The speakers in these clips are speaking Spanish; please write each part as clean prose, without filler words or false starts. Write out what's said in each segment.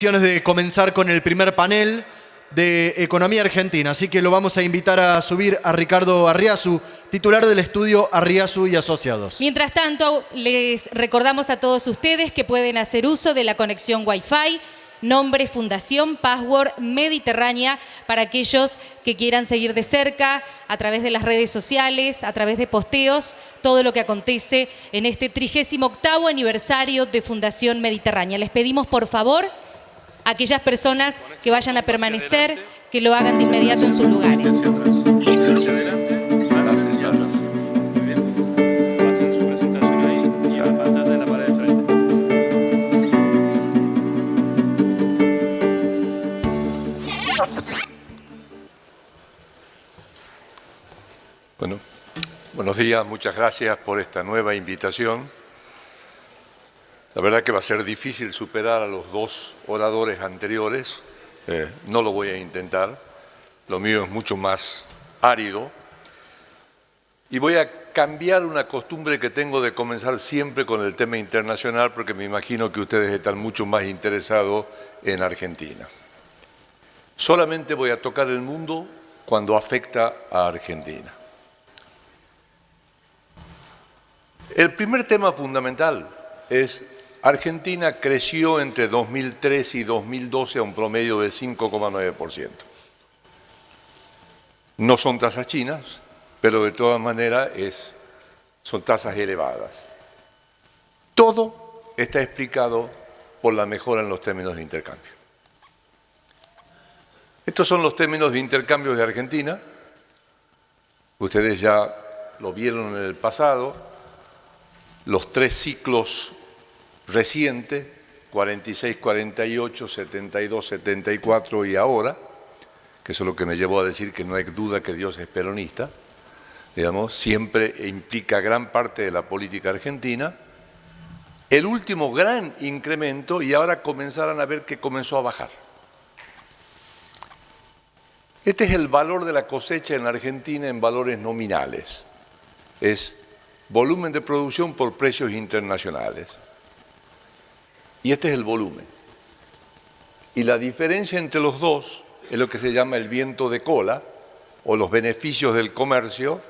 De comenzar con el primer panel de Economía Argentina, así que lo vamos a invitar a subir a Ricardo Arriazu, titular del estudio Arriazu y Asociados. Mientras tanto, les recordamos a todos ustedes que pueden hacer uso de la conexión Wi-Fi, nombre, fundación, password Mediterránea, para aquellos que quieran seguir de cerca a través de las redes sociales, a través de posteos, todo lo que acontece en este 38º aniversario de Fundación Mediterránea. Les pedimos, por favor, aquellas personas que vayan a permanecer, que lo hagan de inmediato en sus lugares. Bueno, buenos días, muchas gracias por esta nueva invitación. La verdad que va a ser difícil superar a los dos oradores anteriores, no lo voy a intentar, lo mío es mucho más árido y voy a cambiar una costumbre que tengo de comenzar siempre con el tema internacional porque me imagino que ustedes están mucho más interesados en Argentina. Solamente voy a tocar el mundo cuando afecta a Argentina. El primer tema fundamental es Argentina creció entre 2003 y 2012 a un promedio de 5,9%. No son tasas chinas, pero de todas maneras son tasas elevadas. Todo está explicado por la mejora en los términos de intercambio. Estos son los términos de intercambio de Argentina. Ustedes ya lo vieron en el pasado, los tres ciclos recientes, 46, 48, 72, 74 y ahora, que eso es lo que me llevó a decir que no hay duda que Dios es peronista, digamos, siempre implica gran parte de la política argentina. El último gran incremento y ahora comenzaron a ver que comenzó a bajar. Este es el valor de la cosecha en Argentina en valores nominales. Es volumen de producción por precios internacionales. Y este es el volumen. Y la diferencia entre los dos es lo que se llama el viento de cola, o los beneficios del comercio,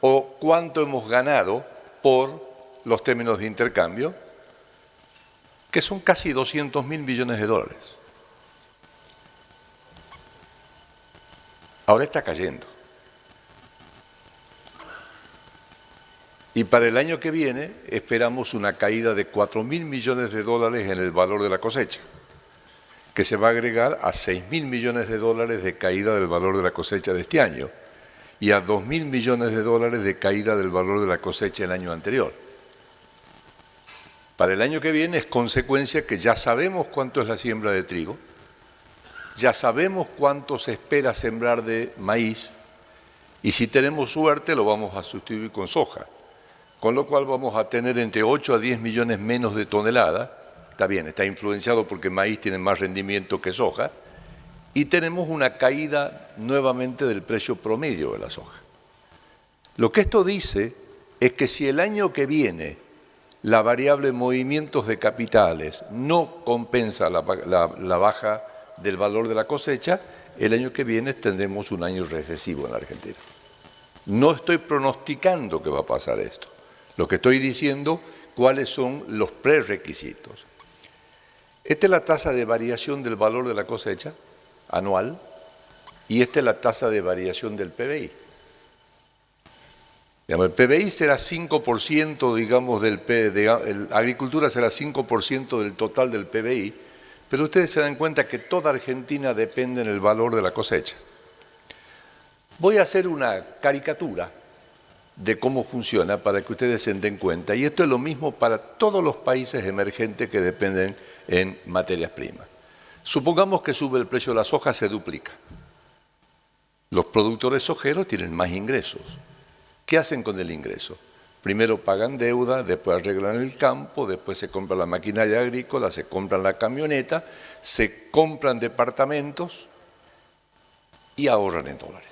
o cuánto hemos ganado por los términos de intercambio, que son casi 200.000 millones de dólares. Ahora está cayendo. Y para el año que viene esperamos una caída de 4.000 millones de dólares en el valor de la cosecha, que se va a agregar a 6.000 millones de dólares de caída del valor de la cosecha de este año y a 2.000 millones de dólares de caída del valor de la cosecha el año anterior. Para el año que viene es consecuencia que ya sabemos cuánto es la siembra de trigo, ya sabemos cuánto se espera sembrar de maíz y si tenemos suerte lo vamos a sustituir con soja. Con lo cual vamos a tener entre 8 a 10 millones menos de toneladas, está bien, está influenciado porque maíz tiene más rendimiento que soja, y tenemos una caída nuevamente del precio promedio de la soja. Lo que esto dice es que si el año que viene la variable movimientos de capitales no compensa la baja del valor de la cosecha, el año que viene tendremos un año recesivo en la Argentina. No estoy pronosticando que va a pasar esto. Lo que estoy diciendo, cuáles son los prerequisitos. Esta es la tasa de variación del valor de la cosecha anual y esta es la tasa de variación del PBI. Digamos, el PBI será 5%, digamos, la agricultura será 5% del total del PBI, pero ustedes se dan cuenta que toda Argentina depende en el valor de la cosecha. Voy a hacer una caricatura de cómo funciona para que ustedes se den cuenta. Y esto es lo mismo para todos los países emergentes que dependen en materias primas. Supongamos que sube el precio de la soja, se duplica. Los productores sojeros tienen más ingresos. ¿Qué hacen con el ingreso? Primero pagan deuda, después arreglan el campo, después se compra la maquinaria agrícola, se compran la camioneta, se compran departamentos y ahorran en dólares.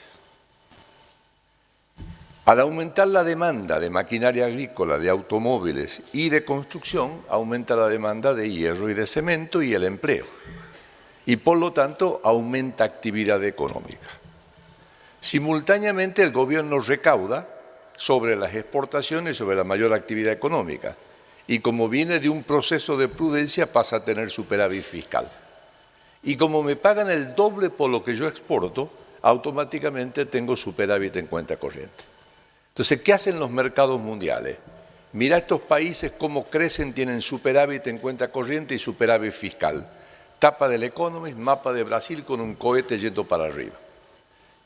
Al aumentar la demanda de maquinaria agrícola, de automóviles y de construcción, aumenta la demanda de hierro y de cemento y el empleo. y por lo tanto aumenta actividad económica. Simultáneamente el gobierno recauda sobre las exportaciones, sobre la mayor actividad económica, y como viene de un proceso de prudencia pasa a tener superávit fiscal. Y como me pagan el doble por lo que yo exporto, automáticamente tengo superávit en cuenta corriente. Entonces, ¿qué hacen los mercados mundiales? Mira estos países cómo crecen, tienen superávit en cuenta corriente y superávit fiscal. Tapa del Economist, mapa de Brasil con un cohete yendo para arriba.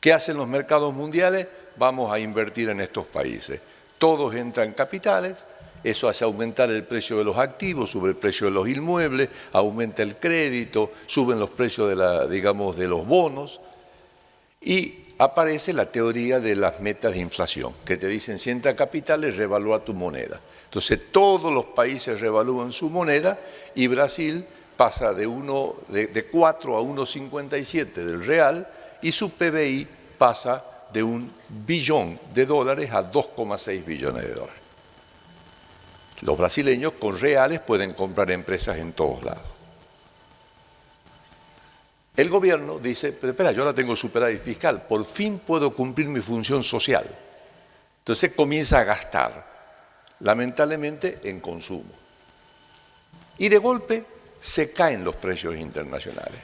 ¿Qué hacen los mercados mundiales? Vamos a invertir en estos países. Todos entran capitales, eso hace aumentar el precio de los activos, sube el precio de los inmuebles, aumenta el crédito, suben los precios de los bonos y aparece la teoría de las metas de inflación, que te dicen si entra capitales, revalúa tu moneda. Entonces todos los países revalúan su moneda y Brasil pasa de 4 a 1,57 del real y su PBI pasa de $1 billón a 2,6 billones de dólares. Los brasileños con reales pueden comprar empresas en todos lados. El gobierno dice, pero espera, yo ahora tengo superávit fiscal, por fin puedo cumplir mi función social. Entonces comienza a gastar, lamentablemente en consumo. Y de golpe se caen los precios internacionales.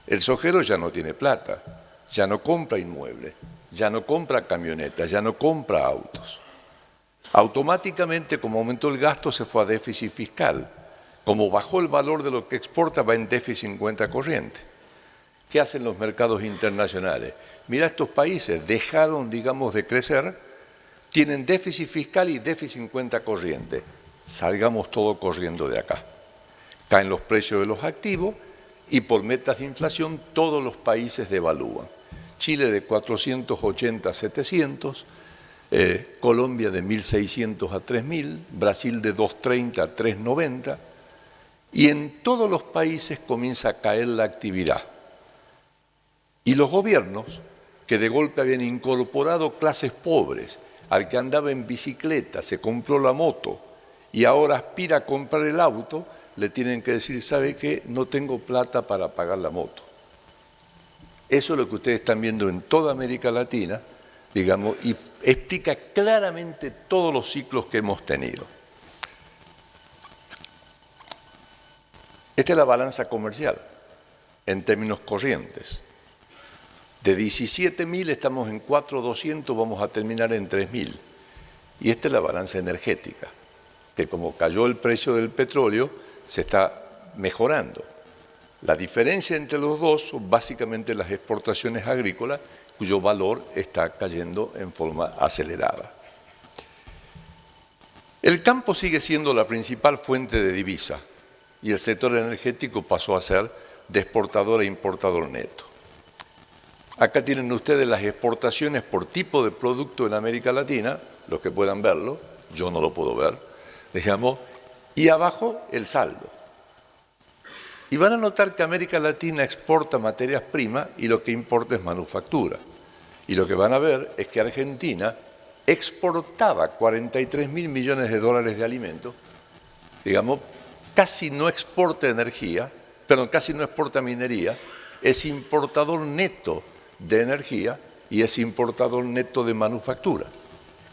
El sojero ya no tiene plata, ya no compra inmuebles, ya no compra camionetas, ya no compra autos. Automáticamente, como aumentó el gasto, se fue a déficit fiscal. Como bajó el valor de lo que exporta, va en déficit en cuenta corriente. ¿Qué hacen los mercados internacionales? Mira, estos países dejaron, de crecer, tienen déficit fiscal y déficit en cuenta corriente. Salgamos todo corriendo de acá. Caen los precios de los activos y por metas de inflación todos los países devalúan. Chile de 480 a 700, Colombia de 1.600 a 3.000, Brasil de 230 a 390, y en todos los países comienza a caer la actividad. Y los gobiernos, que de golpe habían incorporado clases pobres, al que andaba en bicicleta, se compró la moto y ahora aspira a comprar el auto, le tienen que decir, ¿sabe qué? No tengo plata para pagar la moto. Eso es lo que ustedes están viendo en toda América Latina, y explica claramente todos los ciclos que hemos tenido. Esta es la balanza comercial, en términos corrientes. De 17.000 estamos en 4.200, vamos a terminar en 3.000. Y esta es la balanza energética, que como cayó el precio del petróleo, se está mejorando. La diferencia entre los dos son básicamente las exportaciones agrícolas, cuyo valor está cayendo en forma acelerada. El campo sigue siendo la principal fuente de divisa y el sector energético pasó a ser de exportador e importador neto. Acá tienen ustedes las exportaciones por tipo de producto en América Latina, los que puedan verlo, yo no lo puedo ver, y abajo el saldo. Y van a notar que América Latina exporta materias primas y lo que importa es manufactura. Y lo que van a ver es que Argentina exportaba 43.000 millones de dólares de alimentos, casi no exporta casi no exporta minería, es importador neto de energía y es importador neto de manufactura.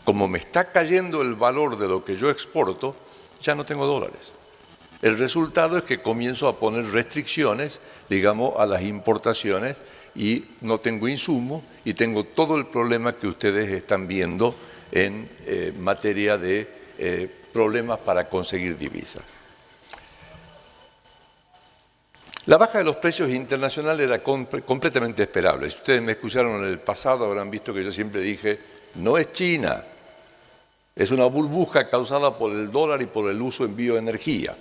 Como me está cayendo el valor de lo que yo exporto, ya no tengo dólares. El resultado es que comienzo a poner restricciones, a las importaciones y no tengo insumos y tengo todo el problema que ustedes están viendo en materia de problemas para conseguir divisas. La baja de los precios internacionales era completamente esperable. Si ustedes me escucharon en el pasado, habrán visto que yo siempre dije, no es China, es una burbuja causada por el dólar y por el uso en bioenergía.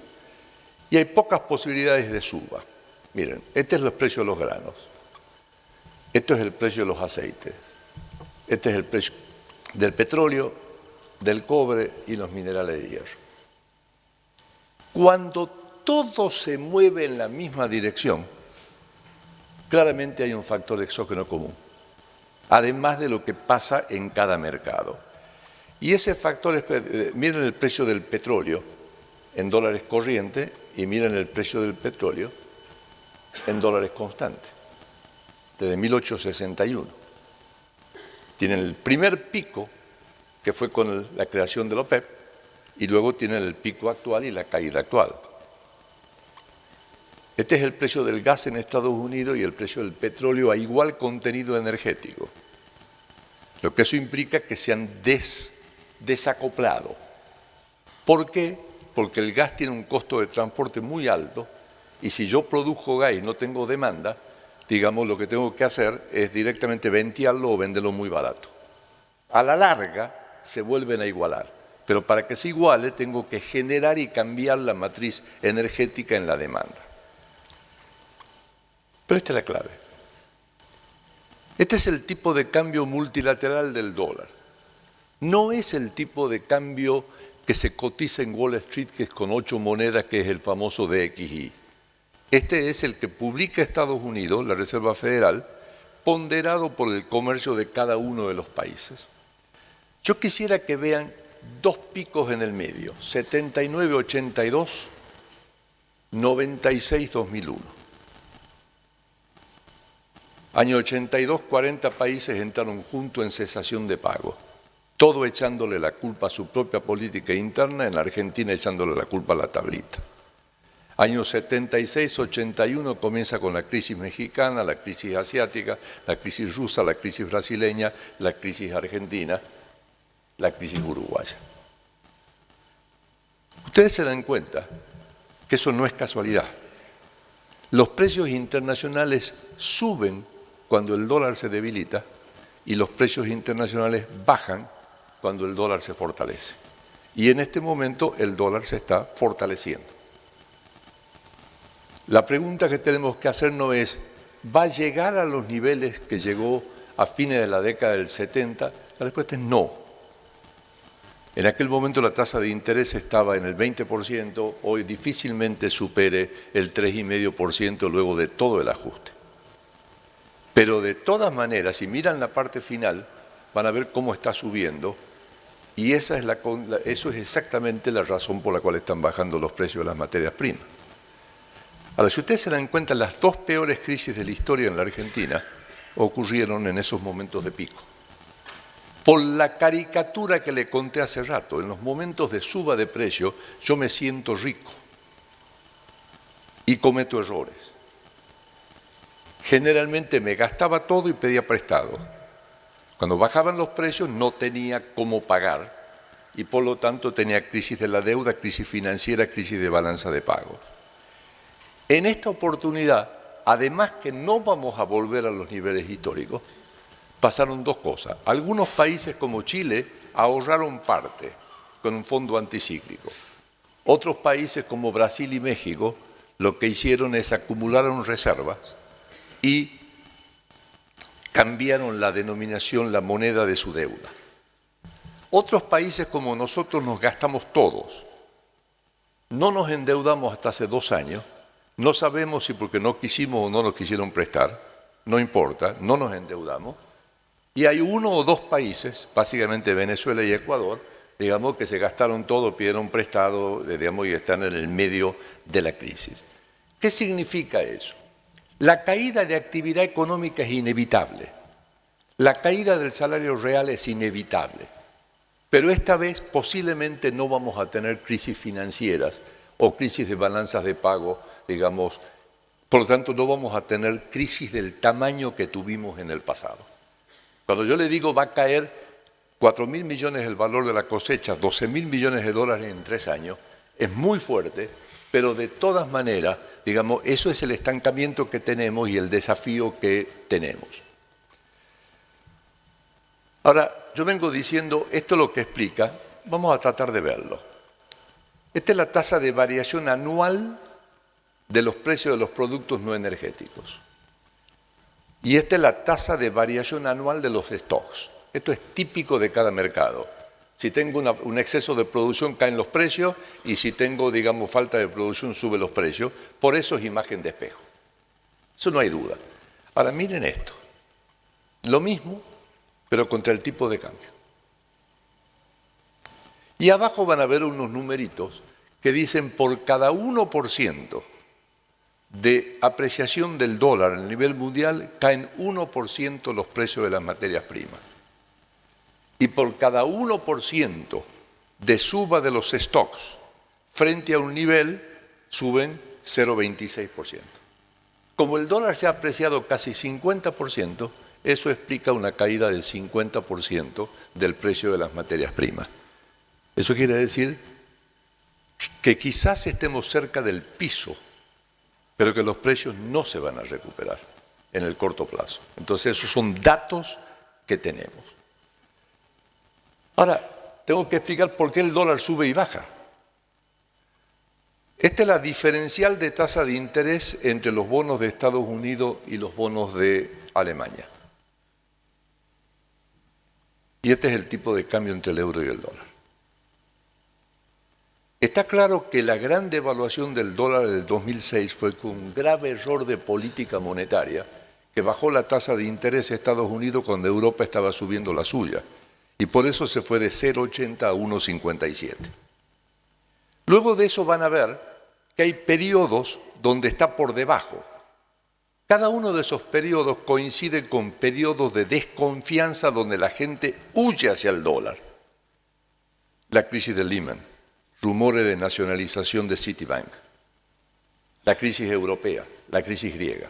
Y hay pocas posibilidades de suba. Miren, este es el precio de los granos, esto es el precio de los aceites, este es el precio del petróleo, del cobre y los minerales de hierro. Cuando todo se mueve en la misma dirección, claramente hay un factor exógeno común, además de lo que pasa en cada mercado. Y ese factor es, miren el precio del petróleo en dólares corrientes y miren el precio del petróleo en dólares constantes, desde 1861. Tienen el primer pico, que fue con la creación de la OPEP, y luego tienen el pico actual y la caída actual. Este es el precio del gas en Estados Unidos y el precio del petróleo a igual contenido energético. Lo que eso implica que se han desacoplado. ¿Por qué? Porque el gas tiene un costo de transporte muy alto y si yo produjo gas y no tengo demanda, digamos, lo que tengo que hacer es directamente ventearlo o venderlo muy barato. A la larga se vuelven a igualar, pero para que se iguale tengo que generar y cambiar la matriz energética en la demanda. Pero esta es la clave. Este es el tipo de cambio multilateral del dólar. No es el tipo de cambio que se cotiza en Wall Street, que es con 8 monedas, que es el famoso DXY. Este es el que publica Estados Unidos, la Reserva Federal, ponderado por el comercio de cada uno de los países. Yo quisiera que vean dos picos en el medio, 79-82, 96-2001. Año 82, 40 países entraron juntos en cesación de pago, todo echándole la culpa a su propia política interna, en la Argentina echándole la culpa a la tablita. Año 76, 81 comienza con la crisis mexicana, la crisis asiática, la crisis rusa, la crisis brasileña, la crisis argentina, la crisis uruguaya. Ustedes se dan cuenta que eso no es casualidad. Los precios internacionales suben cuando el dólar se debilita y los precios internacionales bajan cuando el dólar se fortalece. Y en este momento el dólar se está fortaleciendo. La pregunta que tenemos que hacernos es, ¿va a llegar a los niveles que llegó a fines de la década del 70? La respuesta es no. En aquel momento la tasa de interés estaba en el 20%, hoy difícilmente supere el 3,5% luego de todo el ajuste. Pero de todas maneras, si miran la parte final, van a ver cómo está subiendo y eso es exactamente la razón por la cual están bajando los precios de las materias primas. Ahora, si ustedes se dan cuenta, las dos peores crisis de la historia en la Argentina ocurrieron en esos momentos de pico. Por la caricatura que le conté hace rato, en los momentos de suba de precio, yo me siento rico y cometo errores. Generalmente me gastaba todo y pedía prestado. Cuando bajaban los precios no tenía cómo pagar y por lo tanto tenía crisis de la deuda, crisis financiera, crisis de balanza de pagos. En esta oportunidad, además que no vamos a volver a los niveles históricos, pasaron dos cosas. Algunos países como Chile ahorraron parte con un fondo anticíclico. Otros países como Brasil y México lo que hicieron es acumularon reservas y cambiaron la denominación, la moneda de su deuda. Otros países como nosotros nos gastamos todos. No nos endeudamos hasta hace 2 años. No sabemos si porque no quisimos o no nos quisieron prestar. No importa, no nos endeudamos. Y hay 1 o 2 países, básicamente Venezuela y Ecuador, digamos, que se gastaron todo, pidieron prestado, digamos, y están en el medio de la crisis. ¿Qué significa eso? La caída de actividad económica es inevitable. La caída del salario real es inevitable. Pero esta vez posiblemente no vamos a tener crisis financieras o crisis de balanzas de pago, digamos. Por lo tanto, no vamos a tener crisis del tamaño que tuvimos en el pasado. Cuando yo le digo va a caer 4.000 millones el valor de la cosecha, 12.000 millones de dólares en 3 años, es muy fuerte, pero de todas maneras, digamos, eso es el estancamiento que tenemos y el desafío que tenemos. Ahora, yo vengo diciendo, esto es lo que explica, vamos a tratar de verlo. Esta es la tasa de variación anual de los precios de los productos no energéticos. Y esta es la tasa de variación anual de los stocks. Esto es típico de cada mercado. Si tengo un exceso de producción, caen los precios, y si tengo, digamos, falta de producción, suben los precios. Por eso es imagen de espejo. Eso no hay duda. Ahora, miren esto. Lo mismo, pero contra el tipo de cambio. Y abajo van a ver unos numeritos que dicen por cada 1% de apreciación del dólar a nivel mundial caen 1% los precios de las materias primas. Y por cada 1% de suba de los stocks frente a un nivel, suben 0,26%. Como el dólar se ha apreciado casi 50%, eso explica una caída del 50% del precio de las materias primas. Eso quiere decir que quizás estemos cerca del piso, pero que los precios no se van a recuperar en el corto plazo. Entonces, esos son datos que tenemos. Ahora, tengo que explicar por qué el dólar sube y baja. Esta es la diferencial de tasa de interés entre los bonos de Estados Unidos y los bonos de Alemania. Y este es el tipo de cambio entre el euro y el dólar. Está claro que la gran devaluación del dólar del 2006 fue con un grave error de política monetaria que bajó la tasa de interés de Estados Unidos cuando Europa estaba subiendo la suya. Y por eso se fue de 0,80 a 1,57. Luego de eso van a ver que hay periodos donde está por debajo. Cada uno de esos periodos coincide con periodos de desconfianza donde la gente huye hacia el dólar. La crisis de Lehman, rumores de nacionalización de Citibank, la crisis europea, la crisis griega.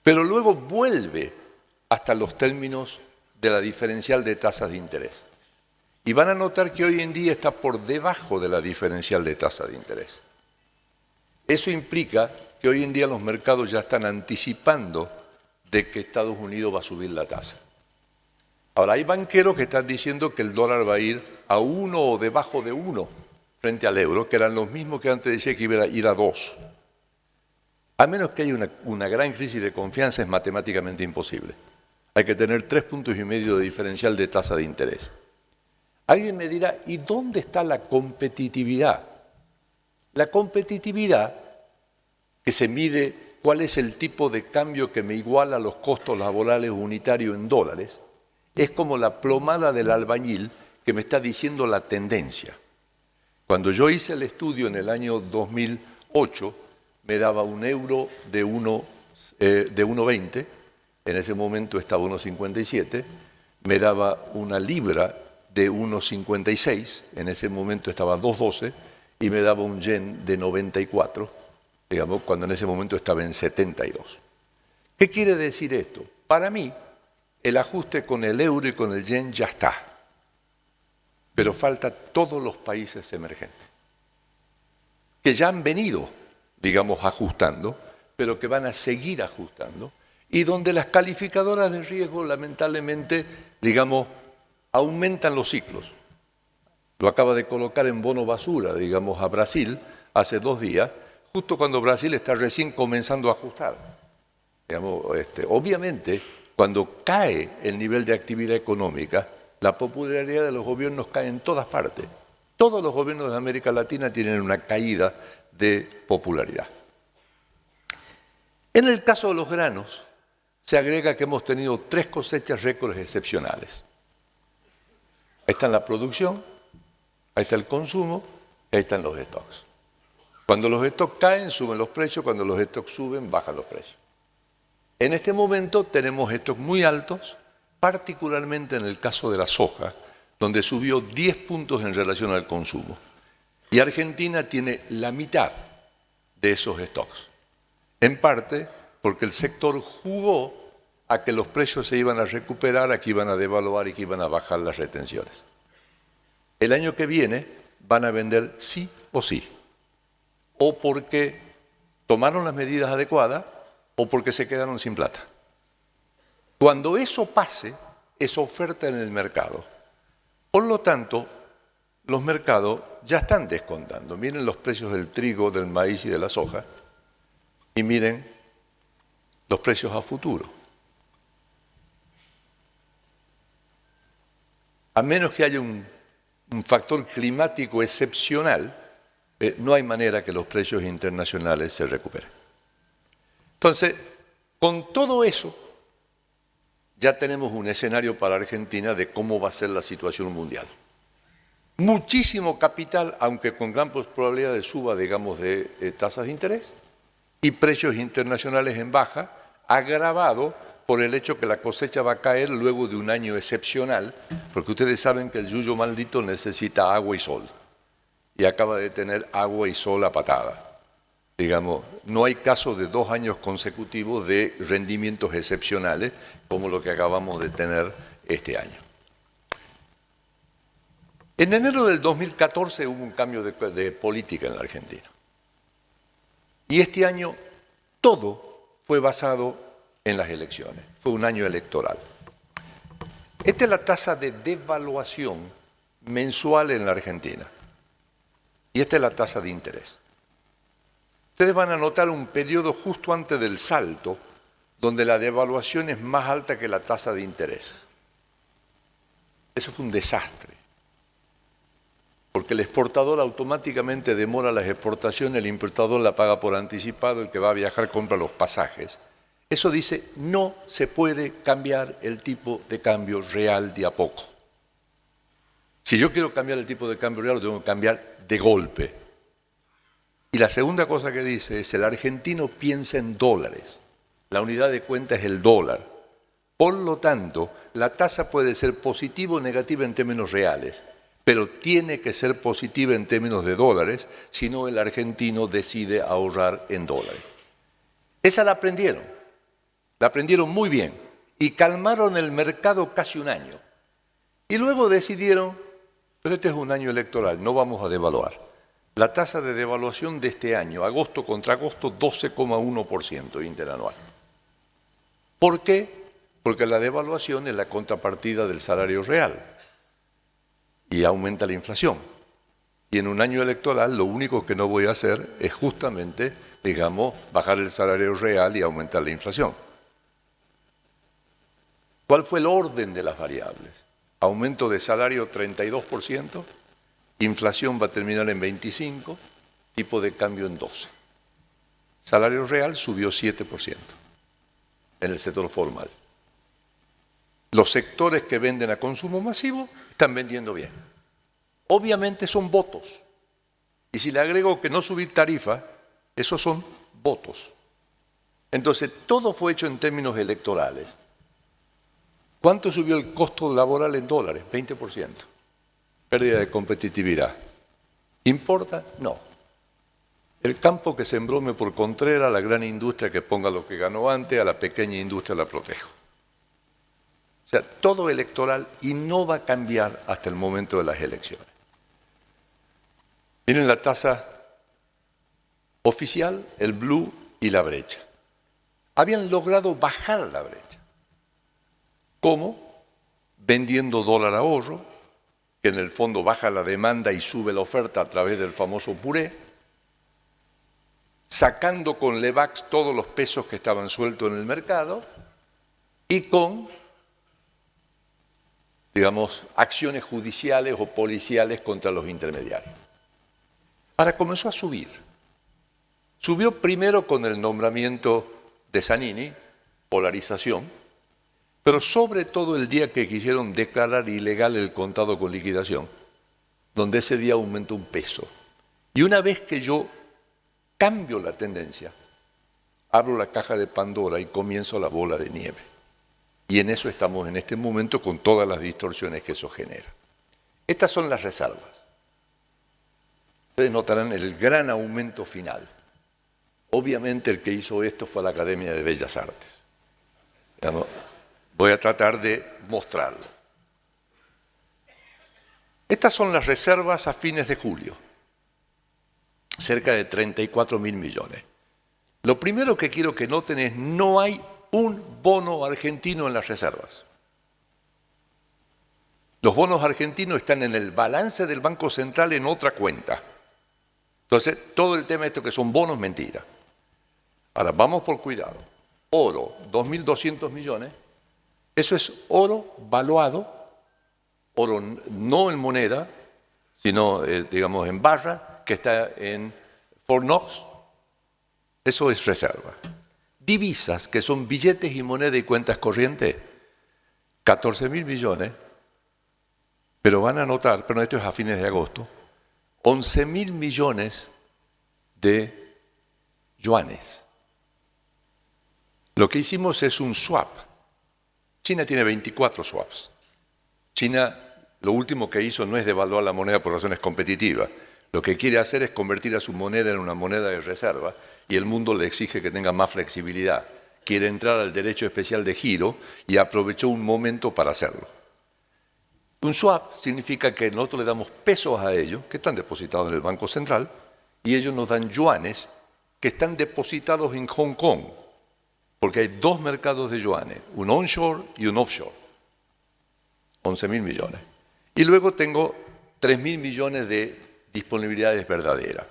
Pero luego vuelve hasta los términos de la diferencial de tasas de interés. Y van a notar que hoy en día está por debajo de la diferencial de tasa de interés. Eso implica que hoy en día los mercados ya están anticipando de que Estados Unidos va a subir la tasa. Ahora, hay banqueros que están diciendo que el dólar va a ir a 1 o debajo de 1 frente al euro, que eran los mismos que antes decía que iba a ir a 2. A menos que haya una gran crisis de confianza, es matemáticamente imposible. Hay que tener 3,5 puntos de diferencial de tasa de interés. Alguien me dirá, ¿y dónde está la competitividad? La competitividad, que se mide cuál es el tipo de cambio que me iguala los costos laborales unitarios en dólares, es como la plomada del albañil que me está diciendo la tendencia. Cuando yo hice el estudio en el año 2008, me daba un euro de 1,20, en ese momento estaba 1,57, me daba una libra de 1,56, en ese momento estaba 2,12, y me daba un yen de 94, digamos, cuando en ese momento estaba en 72. ¿Qué quiere decir esto? Para mí, el ajuste con el euro y con el yen ya está, pero falta todos los países emergentes, que ya han venido, digamos, ajustando, pero que van a seguir ajustando, y donde las calificadoras de riesgo, lamentablemente, digamos, aumentan los ciclos. Lo acaba de colocar en bono basura, digamos, a Brasil hace 2 días, justo cuando Brasil está recién comenzando a ajustar. Digamos, obviamente, cuando cae el nivel de actividad económica, la popularidad de los gobiernos cae en todas partes. Todos los gobiernos de América Latina tienen una caída de popularidad. En el caso de los granos, se agrega que hemos tenido 3 cosechas récords excepcionales. Ahí está la producción, ahí está el consumo y ahí están los stocks. Cuando los stocks caen, suben los precios, cuando los stocks suben, bajan los precios. En este momento tenemos stocks muy altos, particularmente en el caso de la soja, donde subió 10 puntos en relación al consumo. Y Argentina tiene la mitad de esos stocks. En parte porque el sector jugó a que los precios se iban a recuperar, a que iban a devaluar y que iban a bajar las retenciones. El año que viene van a vender sí o sí, o porque tomaron las medidas adecuadas o porque se quedaron sin plata. Cuando eso pase, es oferta en el mercado. Por lo tanto, los mercados ya están descontando. Miren los precios del trigo, del maíz y de la soja, y miren los precios a futuro. A menos que haya un factor climático excepcional, no hay manera que los precios internacionales se recuperen. Entonces, con todo eso, ya tenemos un escenario para Argentina de cómo va a ser la situación mundial. Muchísimo capital, aunque con gran probabilidad de suba, digamos, de tasas de interés, y precios internacionales en baja, agravado por el hecho que la cosecha va a caer luego de un año excepcional, porque ustedes saben que el yuyo maldito necesita agua y sol, y acaba de tener agua y sol a patada. Digamos, no hay caso de 2 años consecutivos de rendimientos excepcionales como lo que acabamos de tener este año. En enero del 2014 hubo un cambio de política en la Argentina. Y este año todo fue basado en las elecciones. Fue un año electoral. Esta es la tasa de devaluación mensual en la Argentina. Y esta es la tasa de interés. Ustedes van a notar un periodo justo antes del salto donde la devaluación es más alta que la tasa de interés. Eso fue un desastre. Porque el exportador automáticamente demora las exportaciones, el importador la paga por anticipado, el que va a viajar compra los pasajes. Eso dice, no se puede cambiar el tipo de cambio real de a poco. Si yo quiero cambiar el tipo de cambio real, lo tengo que cambiar de golpe. Y la segunda cosa que dice es, el argentino piensa en dólares. La unidad de cuenta es el dólar. Por lo tanto, la tasa puede ser positiva o negativa en términos reales, pero tiene que ser positiva en términos de dólares, si no el argentino decide ahorrar en dólares. Esa la aprendieron muy bien y calmaron el mercado casi un año. Y luego decidieron, pero este es un año electoral, no vamos a devaluar. La tasa de devaluación de este año, agosto contra agosto, 12,1% interanual. ¿Por qué? Porque la devaluación es la contrapartida del salario real y aumenta la inflación. Y en un año electoral lo único que no voy a hacer es justamente, digamos, bajar el salario real y aumentar la inflación. ¿Cuál fue el orden de las variables? Aumento de salario 32%, inflación va a terminar en 25%, tipo de cambio en 12%. Salario real subió 7% en el sector formal. Los sectores que venden a consumo masivo están vendiendo bien. Obviamente son votos. Y si le agrego que no subir tarifa, esos son votos. Entonces, todo fue hecho en términos electorales. ¿Cuánto subió el costo laboral en dólares? 20%. Pérdida de competitividad. ¿Importa? No. El campo que sembró me por Contreras, a la gran industria que ponga lo que ganó antes, a la pequeña industria la protejo. O sea, todo electoral y no va a cambiar hasta el momento de las elecciones. Miren la tasa oficial, el blue y la brecha. Habían logrado bajar la brecha. ¿Cómo? Vendiendo dólar ahorro, que en el fondo baja la demanda y sube la oferta a través del famoso puré, sacando con Levax todos los pesos que estaban sueltos en el mercado y con, digamos, acciones judiciales o policiales contra los intermediarios. Ahora comenzó a subir. Subió primero con el nombramiento de Zanini, polarización, pero sobre todo el día que quisieron declarar ilegal el contado con liquidación, donde ese día aumentó un peso. Y una vez que yo cambio la tendencia, abro la caja de Pandora y comienzo la bola de nieve. Y en eso estamos en este momento con todas las distorsiones que eso genera. Estas son las reservas. Ustedes notarán el gran aumento final. Obviamente el que hizo esto fue la Academia de Bellas Artes. Voy a tratar de mostrarlo. Estas son las reservas a fines de julio. Cerca de 34.000 millones. Lo primero que quiero que noten es no hay un bono argentino en las reservas. Los bonos argentinos están en el balance del Banco Central en otra cuenta. Entonces, todo el tema de esto que son bonos, mentira. Ahora, vamos por cuidado. Oro, 2.200 millones. Eso es oro valuado, oro no en moneda, sino, digamos, en barra, que está en Fort Knox. Eso es reserva. Divisas, que son billetes y moneda y cuentas corrientes, 14.000 millones, pero van a notar, pero esto es a fines de agosto, 11.000 millones de yuanes. Lo que hicimos es un swap. China tiene 24 swaps. China lo último que hizo no es devaluar la moneda por razones competitivas. Lo que quiere hacer es convertir a su moneda en una moneda de reserva y el mundo le exige que tenga más flexibilidad. Quiere entrar al derecho especial de giro y aprovechó un momento para hacerlo. Un swap significa que nosotros le damos pesos a ellos, que están depositados en el Banco Central, y ellos nos dan yuanes, que están depositados en Hong Kong, porque hay dos mercados de yuanes, un onshore y un offshore. 11.000 millones. Y luego tengo 3.000 millones de disponibilidades verdaderas.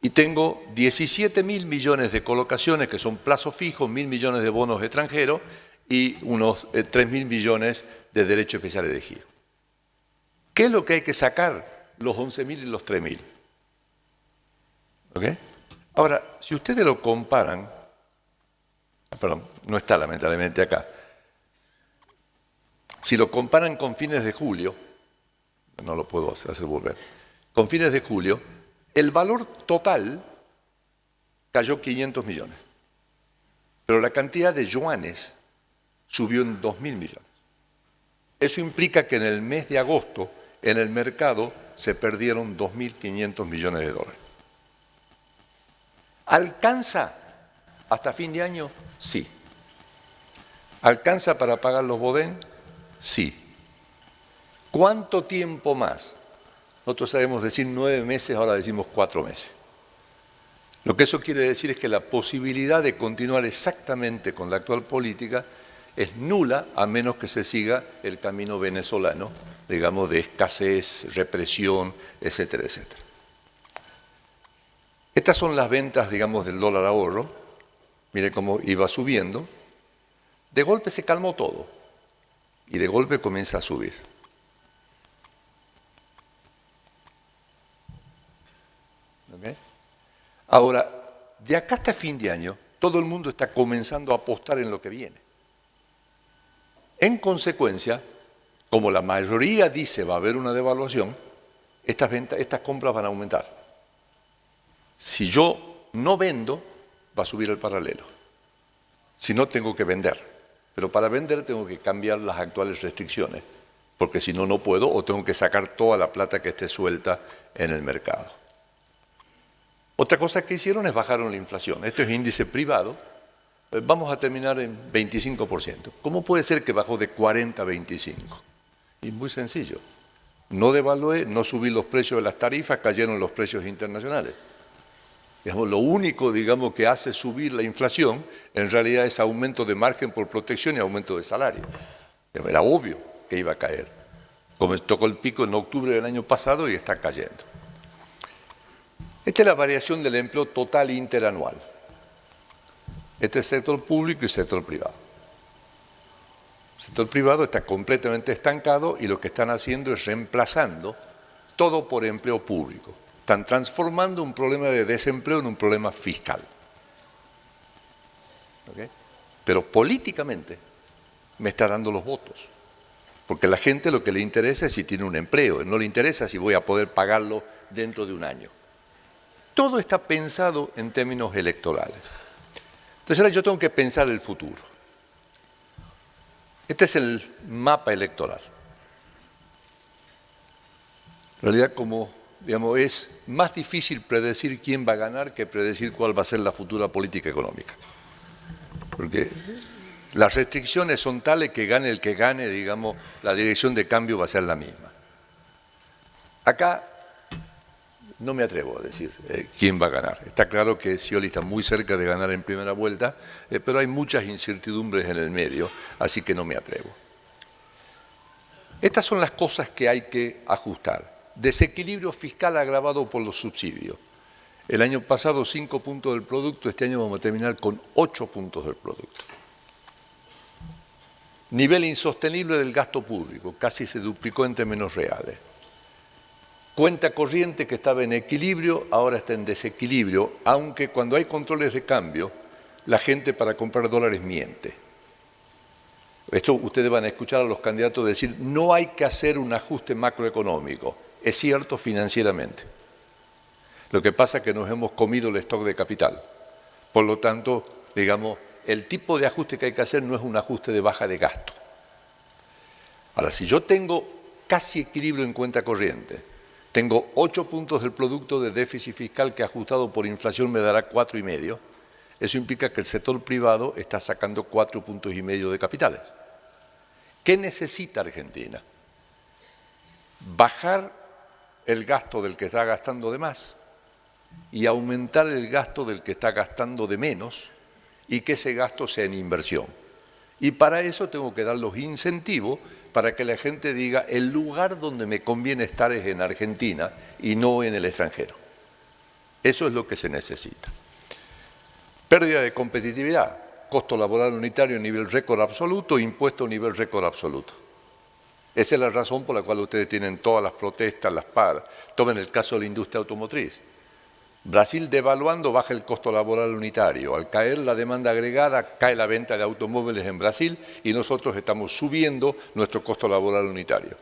Y tengo 17.000 millones de colocaciones, que son plazos fijos, 1.000 millones de bonos extranjeros y unos 3.000 millones de derechos especiales de giro. ¿Qué es lo que hay que sacar? Los 11.000 y los 3.000. ¿Ok? Ahora, si ustedes lo comparan, perdón, no está lamentablemente acá. Si lo comparan con fines de julio, no lo puedo hacer volver, con fines de julio, el valor total cayó 500 millones, pero la cantidad de yuanes subió en 2.000 millones. Eso implica que en el mes de agosto, en el mercado, se perdieron 2.500 millones de dólares. ¿Alcanza hasta fin de año? Sí. ¿Alcanza para pagar los bodén? Sí. ¿Cuánto tiempo más? Nosotros sabemos decir 9 meses, ahora decimos 4 meses. Lo que eso quiere decir es que la posibilidad de continuar exactamente con la actual política es nula a menos que se siga el camino venezolano, digamos, de escasez, represión, etcétera, etcétera. Estas son las ventas, digamos, del dólar ahorro. Mire cómo iba subiendo. De golpe se calmó todo y de golpe comienza a subir. ¿Okay? Ahora, de acá hasta fin de año, todo el mundo está comenzando a apostar en lo que viene. En consecuencia, como la mayoría dice va a haber una devaluación, estas compras van a aumentar. Si yo no vendo, va a subir el paralelo. Si no, tengo que vender. Pero para vender tengo que cambiar las actuales restricciones, porque si no, no puedo o tengo que sacar toda la plata que esté suelta en el mercado. Otra cosa que hicieron es bajaron la inflación. Esto es índice privado. Vamos a terminar en 25%. ¿Cómo puede ser que bajó de 40 a 25? Y muy sencillo. No devalué, no subí los precios de las tarifas, cayeron los precios internacionales. Digamos, lo único, digamos, que hace subir la inflación en realidad es aumento de margen por protección y aumento de salario. Era obvio que iba a caer. Como tocó el pico en octubre del año pasado y está cayendo. Esta es la variación del empleo total interanual. Este es el sector público y el sector privado. El sector privado está completamente estancado y lo que están haciendo es reemplazando todo por empleo público. Están transformando un problema de desempleo en un problema fiscal. ¿Okay? Pero políticamente me está dando los votos. Porque a la gente lo que le interesa es si tiene un empleo, no le interesa si voy a poder pagarlo dentro de un año. Todo está pensado en términos electorales. Entonces ahora yo tengo que pensar el futuro. Este es el mapa electoral. En realidad, como digamos, es más difícil predecir quién va a ganar que predecir cuál va a ser la futura política económica. Porque las restricciones son tales que gane el que gane, digamos, la dirección de cambio va a ser la misma. Acá no me atrevo a decir quién va a ganar. Está claro que Scioli está muy cerca de ganar en primera vuelta, pero hay muchas incertidumbres en el medio, así que no me atrevo. Estas son las cosas que hay que ajustar. Desequilibrio fiscal agravado por los subsidios. El año pasado 5 puntos del producto, este año vamos a terminar con 8 puntos del producto. Nivel insostenible del gasto público, casi se duplicó en términos reales. Cuenta corriente que estaba en equilibrio, ahora está en desequilibrio, aunque cuando hay controles de cambio, la gente para comprar dólares miente. Esto ustedes van a escuchar a los candidatos decir, no hay que hacer un ajuste macroeconómico. Es cierto financieramente. Lo que pasa es que nos hemos comido el stock de capital. Por lo tanto, digamos, el tipo de ajuste que hay que hacer no es un ajuste de baja de gasto. Ahora, si yo tengo casi equilibrio en cuenta corriente, tengo 8 puntos del producto de déficit fiscal que ajustado por inflación me dará 4,5, eso implica que el sector privado está sacando 4,5 puntos de capitales. ¿Qué necesita Argentina? Bajar el gasto del que está gastando de más y aumentar el gasto del que está gastando de menos y que ese gasto sea en inversión. Y para eso tengo que dar los incentivos para que la gente diga el lugar donde me conviene estar es en Argentina y no en el extranjero. Eso es lo que se necesita. Pérdida de competitividad, costo laboral unitario a nivel récord absoluto, impuesto a nivel récord absoluto. Esa es la razón por la cual ustedes tienen todas las protestas, las paras. Tomen el caso de la industria automotriz. Brasil devaluando baja el costo laboral unitario. Al caer la demanda agregada, cae la venta de automóviles en Brasil y nosotros estamos subiendo nuestro costo laboral unitario.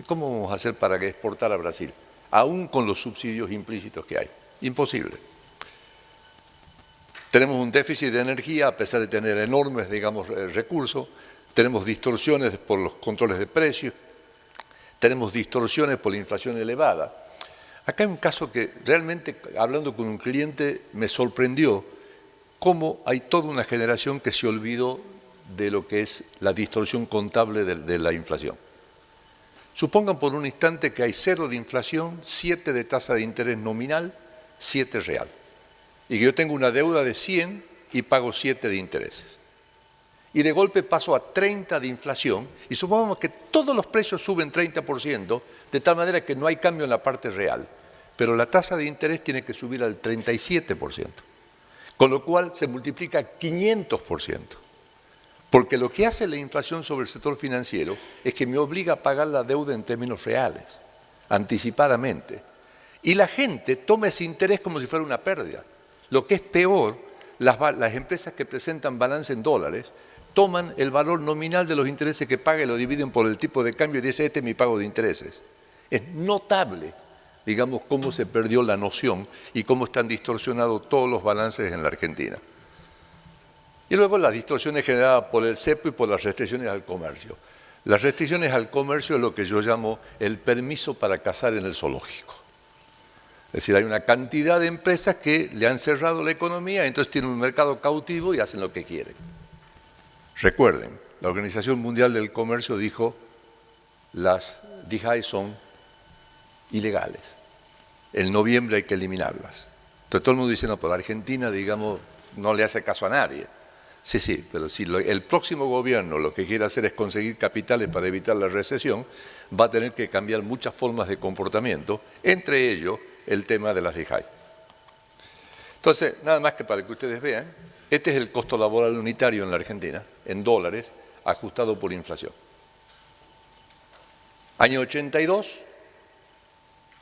¿Cómo vamos a hacer para exportar a Brasil? Aún con los subsidios implícitos que hay. Imposible. Tenemos un déficit de energía a pesar de tener enormes, recursos. Tenemos distorsiones por los controles de precios. Tenemos distorsiones por la inflación elevada. Acá hay un caso que realmente, hablando con un cliente, me sorprendió cómo hay toda una generación que se olvidó de lo que es la distorsión contable de la inflación. Supongan por un instante que hay 0 de inflación, 7 de tasa de interés nominal, 7 real. Y que yo tengo una deuda de 100 y pago 7 de intereses. Y de golpe paso a 30 de inflación y supongamos que todos los precios suben 30%, de tal manera que no hay cambio en la parte real, pero la tasa de interés tiene que subir al 37%, con lo cual se multiplica 500%, porque lo que hace la inflación sobre el sector financiero es que me obliga a pagar la deuda en términos reales, anticipadamente, y la gente toma ese interés como si fuera una pérdida. Lo que es peor, las empresas que presentan balance en dólares toman el valor nominal de los intereses que paga y lo dividen por el tipo de cambio y dicen, este es mi pago de intereses. Es notable, cómo se perdió la noción y cómo están distorsionados todos los balances en la Argentina. Y luego las distorsiones generadas por el cepo y por las restricciones al comercio. Las restricciones al comercio es lo que yo llamo el permiso para cazar en el zoológico. Es decir, hay una cantidad de empresas que le han cerrado la economía, entonces tienen un mercado cautivo y hacen lo que quieren. Recuerden, la Organización Mundial del Comercio dijo las DIJAI son ilegales. En noviembre hay que eliminarlas. Entonces todo el mundo dice, no, pero Argentina, no le hace caso a nadie. Sí, pero si el próximo gobierno lo que quiere hacer es conseguir capitales para evitar la recesión, va a tener que cambiar muchas formas de comportamiento, entre ellos el tema de las DIJAI. Entonces, nada más que para que ustedes vean, este es el costo laboral unitario en la Argentina, en dólares, ajustado por inflación. Año 82,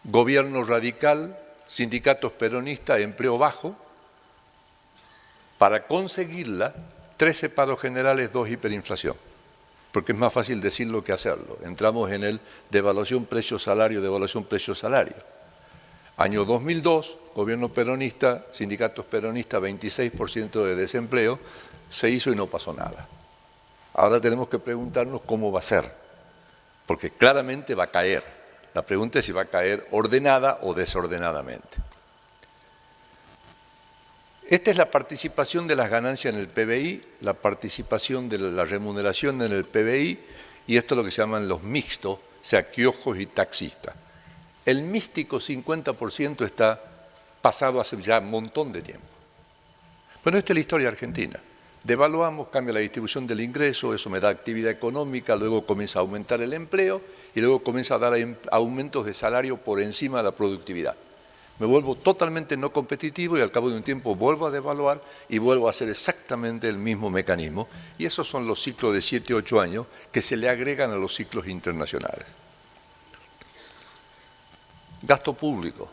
gobierno radical, sindicatos peronistas, empleo bajo. Para conseguirla, 13 paros generales, 2 hiperinflación. Porque es más fácil decirlo que hacerlo. Entramos en el devaluación precio-salario, devaluación precio-salario. Año 2002, gobierno peronista, sindicatos peronistas, 26% de desempleo, se hizo y no pasó nada. Ahora tenemos que preguntarnos cómo va a ser, porque claramente va a caer. La pregunta es si va a caer ordenada o desordenadamente. Esta es la participación de las ganancias en el PBI, la participación de la remuneración en el PBI, y esto es lo que se llaman los mixtos, o sea, kioscos y taxistas. El místico 50% está pasado hace ya un montón de tiempo. Bueno, esta es la historia argentina. Devaluamos, cambia la distribución del ingreso, eso me da actividad económica, luego comienza a aumentar el empleo y luego comienza a dar aumentos de salario por encima de la productividad. Me vuelvo totalmente no competitivo y al cabo de un tiempo vuelvo a devaluar y vuelvo a hacer exactamente el mismo mecanismo. Y esos son los ciclos de 7, 8 años que se le agregan a los ciclos internacionales. Gasto público,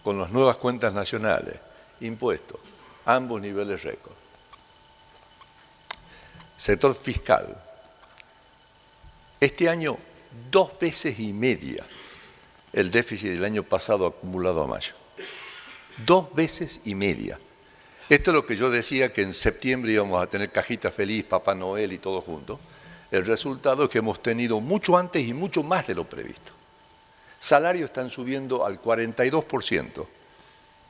con las nuevas cuentas nacionales, impuestos, ambos niveles récord. Sector fiscal. Este año, 2 veces y media el déficit del año pasado acumulado a mayo. 2 veces y media. Esto es lo que yo decía, que en septiembre íbamos a tener cajita feliz, Papá Noel y todo junto. El resultado es que hemos tenido mucho antes y mucho más de lo previsto. Salarios están subiendo al 42%,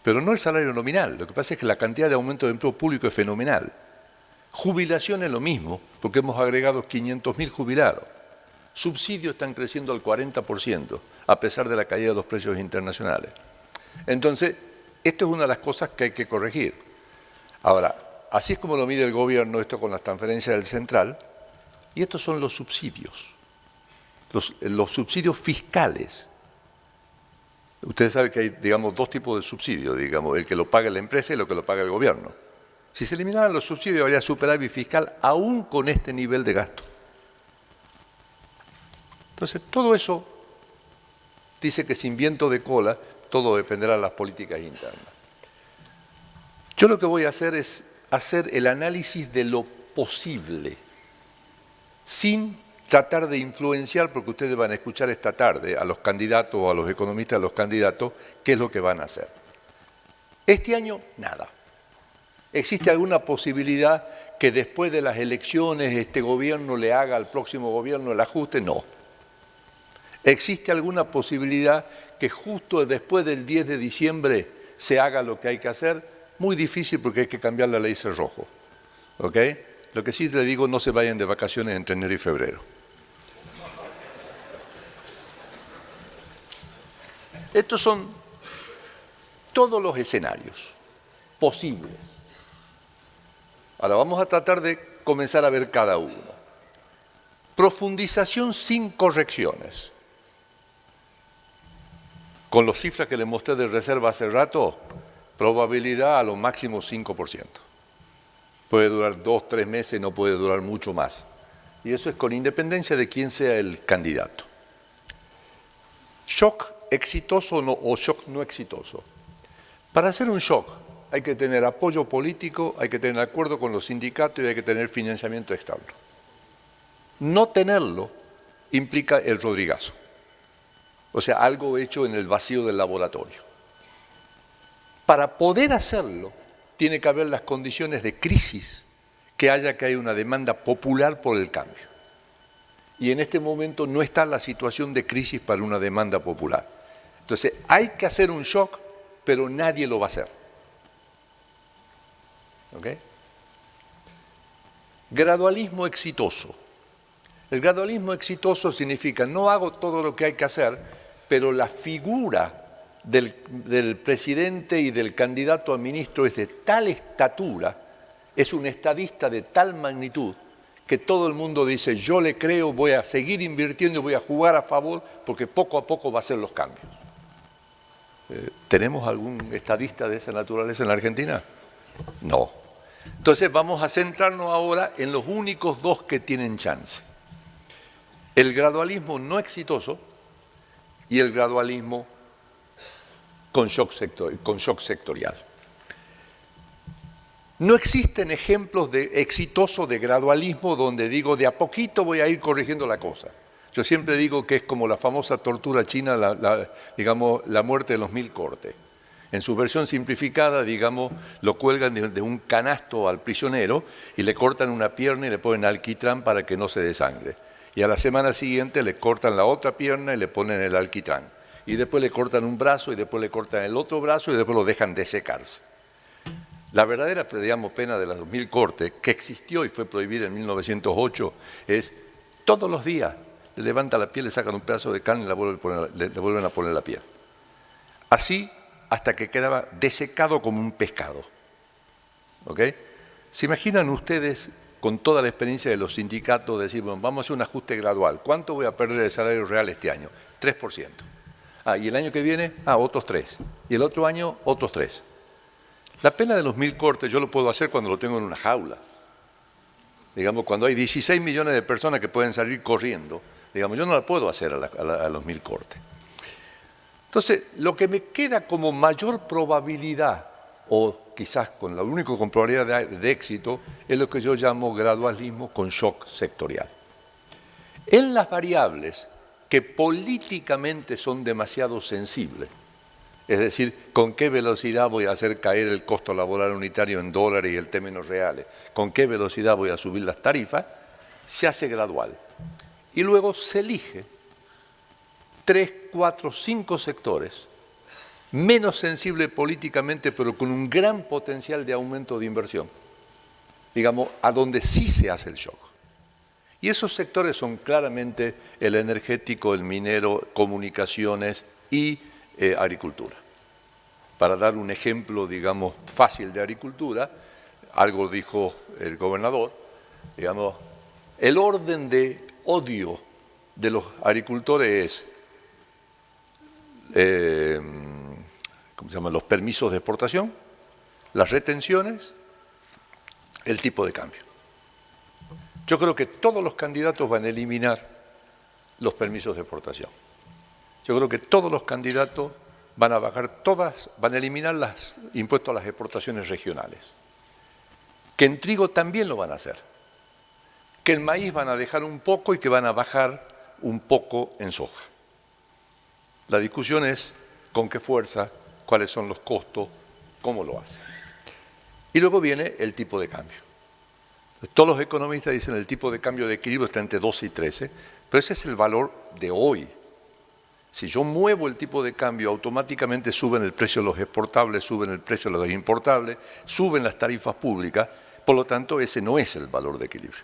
pero no el salario nominal. Lo que pasa es que la cantidad de aumento de empleo público es fenomenal. Jubilación es lo mismo, porque hemos agregado 500.000 jubilados. Subsidios están creciendo al 40%, a pesar de la caída de los precios internacionales. Entonces, esto es una de las cosas que hay que corregir. Ahora, así es como lo mide el gobierno, esto con las transferencias del central, y estos son los subsidios, los subsidios fiscales. Ustedes saben que hay, digamos, dos tipos de subsidios, digamos, el que lo paga la empresa y lo que lo paga el gobierno. Si se eliminaran los subsidios, habría superávit fiscal aún con este nivel de gasto. Entonces, todo eso dice que sin viento de cola, todo dependerá de las políticas internas. Yo lo que voy a hacer es hacer el análisis de lo posible, sin tratar de influenciar, porque ustedes van a escuchar esta tarde a los candidatos o a los economistas de los candidatos, qué es lo que van a hacer. Este año, nada. ¿Existe alguna posibilidad que después de las elecciones este gobierno le haga al próximo gobierno el ajuste? No. ¿Existe alguna posibilidad que justo después del 10 de diciembre se haga lo que hay que hacer? Muy difícil porque hay que cambiar la ley Cerrojo. ¿Ok? Lo que sí le digo, no se vayan de vacaciones entre enero y febrero. Estos son todos los escenarios posibles. Ahora vamos a tratar de comenzar a ver cada uno. Profundización sin correcciones. Con las cifras que les mostré de reserva hace rato, probabilidad a lo máximo 5%. Puede durar 2, 3 meses, no puede durar mucho más. Y eso es con independencia de quién sea el candidato. ¿Shock exitoso o shock no exitoso? Para hacer un shock hay que tener apoyo político, hay que tener acuerdo con los sindicatos y hay que tener financiamiento estable. No tenerlo implica el rodrigazo. O sea, algo hecho en el vacío del laboratorio. Para poder hacerlo, tiene que haber las condiciones de crisis, que haya una demanda popular por el cambio. Y en este momento no está la situación de crisis para una demanda popular. Entonces, hay que hacer un shock, pero nadie lo va a hacer. ¿Ok? Gradualismo exitoso. El gradualismo exitoso significa, no hago todo lo que hay que hacer, pero la figura del presidente y del candidato a ministro es de tal estatura, es un estadista de tal magnitud, que todo el mundo dice, yo le creo, voy a seguir invirtiendo, voy a jugar a favor, porque poco a poco va a hacer los cambios. ¿Tenemos algún estadista de esa naturaleza en la Argentina? No. Entonces vamos a centrarnos ahora en los únicos dos que tienen chance. El gradualismo no exitoso y el gradualismo con shock sectorial. No existen ejemplos de exitoso de gradualismo donde digo de a poquito voy a ir corrigiendo la cosa. Yo siempre digo que es como la famosa tortura china, digamos, la muerte de los 1000 cortes. En su versión simplificada, digamos, lo cuelgan de un canasto al prisionero y le cortan una pierna y le ponen alquitrán para que no se desangre. Y a la semana siguiente le cortan la otra pierna y le ponen el alquitrán. Y después le cortan un brazo y después le cortan el otro brazo y después lo dejan desecarse. La verdadera, digamos, pena de las 1000 cortes, que existió y fue prohibida en 1908, es todos los días le levantan la piel, le sacan un pedazo de carne y le vuelven a poner la piel. Así hasta que quedaba desecado como un pescado. ¿Ok? ¿Se imaginan ustedes, con toda la experiencia de los sindicatos, decir, bueno, vamos a hacer un ajuste gradual? ¿Cuánto voy a perder de salario real este año? 3%. Y el año que viene, otros 3. Y el otro año, otros 3. La pena de los 1000 cortes yo lo puedo hacer cuando lo tengo en una jaula. Digamos, cuando hay 16 millones de personas que pueden salir corriendo, digamos, yo no la puedo hacer a los 1000 cortes. Entonces, lo que me queda como mayor probabilidad, o quizás con la única probabilidad de éxito, es lo que yo llamo gradualismo con shock sectorial. En las variables que políticamente son demasiado sensibles, Es decir, con qué velocidad voy a hacer caer el costo laboral unitario en dólares y en términos reales, con qué velocidad voy a subir las tarifas, se hace gradual. Y luego se elige 3, 4, 5 sectores menos sensibles políticamente, pero con un gran potencial de aumento de inversión, digamos, a donde sí se hace el shock. Y esos sectores son claramente el energético, el minero, comunicaciones y agricultura. Para dar un ejemplo, digamos, fácil de agricultura, algo dijo el gobernador, digamos, el orden de odio de los agricultores es, ¿cómo se llama?, los permisos de exportación, las retenciones, el tipo de cambio. Yo creo que todos los candidatos van a eliminar los permisos de exportación. Yo creo que todos los candidatos van a bajar van a eliminar los impuestos a las exportaciones regionales. Que en trigo también lo van a hacer. Que el maíz van a dejar un poco y que van a bajar un poco en soja. La discusión es con qué fuerza, cuáles son los costos, cómo lo hacen. Y luego viene el tipo de cambio. Todos los economistas dicen el tipo de cambio de equilibrio está entre 12 y 13, pero ese es el valor de hoy. Si yo muevo el tipo de cambio, automáticamente suben el precio de los exportables, suben el precio de los importables, suben las tarifas públicas, por lo tanto ese no es el valor de equilibrio,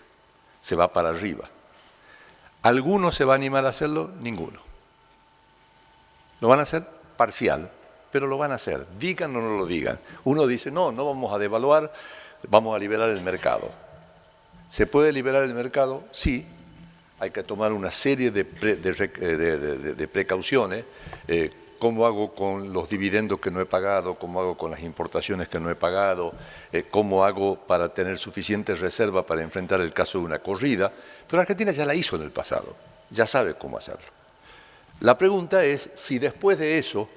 se va para arriba. ¿Alguno se va a animar a hacerlo? Ninguno. Lo van a hacer parcial, pero lo van a hacer, digan o no lo digan. Uno dice, no vamos a devaluar, vamos a liberar el mercado. ¿Se puede liberar el mercado? Sí. Hay que tomar una serie de precauciones. ¿Cómo hago con los dividendos que no he pagado? ¿Cómo hago con las importaciones que no he pagado? ¿Cómo hago para tener suficiente reserva para enfrentar el caso de una corrida? Pero Argentina ya la hizo en el pasado, ya sabe cómo hacerlo. La pregunta es si después de eso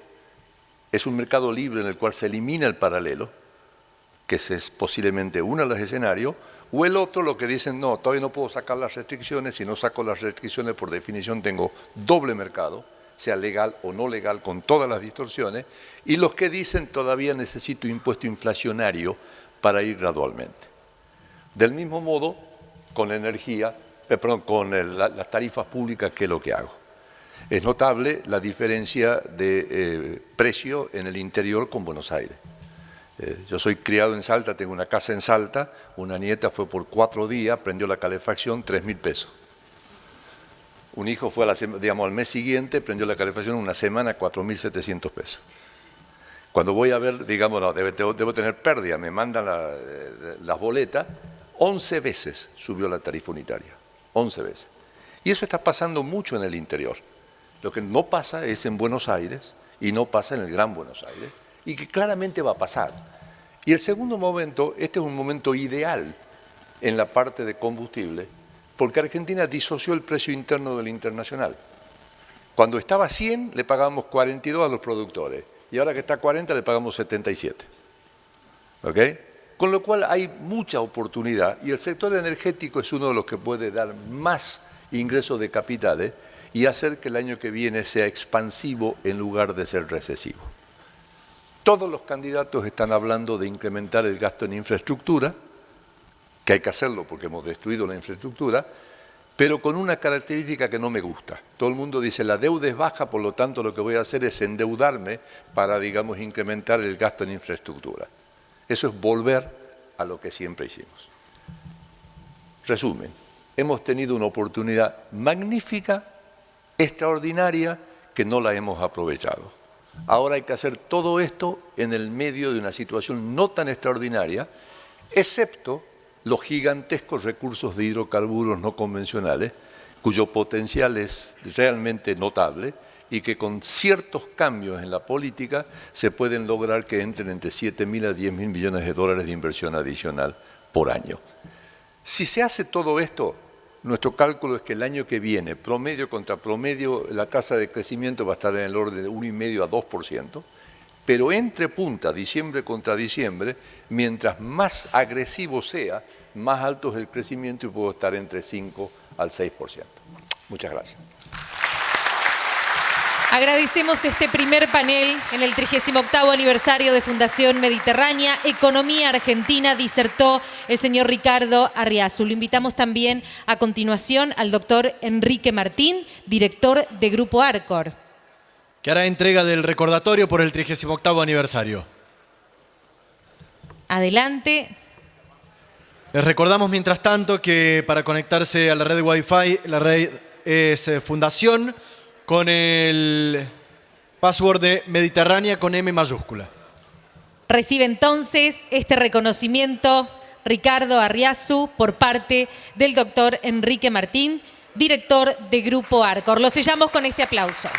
es un mercado libre en el cual se elimina el paralelo, que ese es posiblemente uno de los escenarios, o el otro lo que dicen, no, todavía no puedo sacar las restricciones, si no saco las restricciones por definición tengo doble mercado, sea legal o no legal, con todas las distorsiones, y los que dicen todavía necesito impuesto inflacionario para ir gradualmente. Del mismo modo, con la energía, con las tarifas públicas, ¿qué es lo que hago? Es notable la diferencia de precio en el interior con Buenos Aires. Yo soy criado en Salta, tengo una casa en Salta, una nieta fue por 4 días, prendió la calefacción, 3.000 pesos. Un hijo fue al mes siguiente, prendió la calefacción una semana, 4.700 pesos. Cuando voy a ver, digamos, no, debo tener pérdida, me mandan las boletas, 11 veces subió la tarifa unitaria, 11 veces. Y eso está pasando mucho en el interior. Lo que no pasa es en Buenos Aires y no pasa en el Gran Buenos Aires, y que claramente va a pasar. Y el segundo momento, este es un momento ideal en la parte de combustible, porque Argentina disoció el precio interno del internacional. Cuando estaba a 100 le pagábamos 42 a los productores, y ahora que está a 40 le pagamos 77. ¿Ok? Con lo cual hay mucha oportunidad, y el sector energético es uno de los que puede dar más ingresos de capitales y hacer que el año que viene sea expansivo en lugar de ser recesivo. Todos los candidatos están hablando de incrementar el gasto en infraestructura, que hay que hacerlo porque hemos destruido la infraestructura, pero con una característica que no me gusta. Todo el mundo dice la deuda es baja, por lo tanto lo que voy a hacer es endeudarme para, digamos, incrementar el gasto en infraestructura. Eso es volver a lo que siempre hicimos. Resumen, hemos tenido una oportunidad magnífica, extraordinaria, que no la hemos aprovechado. Ahora hay que hacer todo esto en el medio de una situación no tan extraordinaria, excepto los gigantescos recursos de hidrocarburos no convencionales, cuyo potencial es realmente notable y que con ciertos cambios en la política se pueden lograr que entren entre 7.000 a 10.000 millones de dólares de inversión adicional por año. Si se hace todo esto, nuestro cálculo es que el año que viene, promedio contra promedio, la tasa de crecimiento va a estar en el orden de 1,5 a 2%, pero entre punta, diciembre contra diciembre, mientras más agresivo sea, más alto es el crecimiento y puedo estar entre 5 al 6%. Muchas gracias. Agradecemos este primer panel en el 38º aniversario de Fundación Mediterránea. Economía Argentina, disertó el señor Ricardo Arriazu. Lo invitamos también a continuación al doctor Enrique Martín, director de Grupo Arcor, que hará entrega del recordatorio por el 38º aniversario. Adelante. Les recordamos, mientras tanto, que para conectarse a la red Wi-Fi, la red es Fundación, con el password de Mediterránea con M mayúscula. Recibe entonces este reconocimiento Ricardo Arriazu por parte del doctor Enrique Martín, director de Grupo Arcor. Lo sellamos con este aplauso.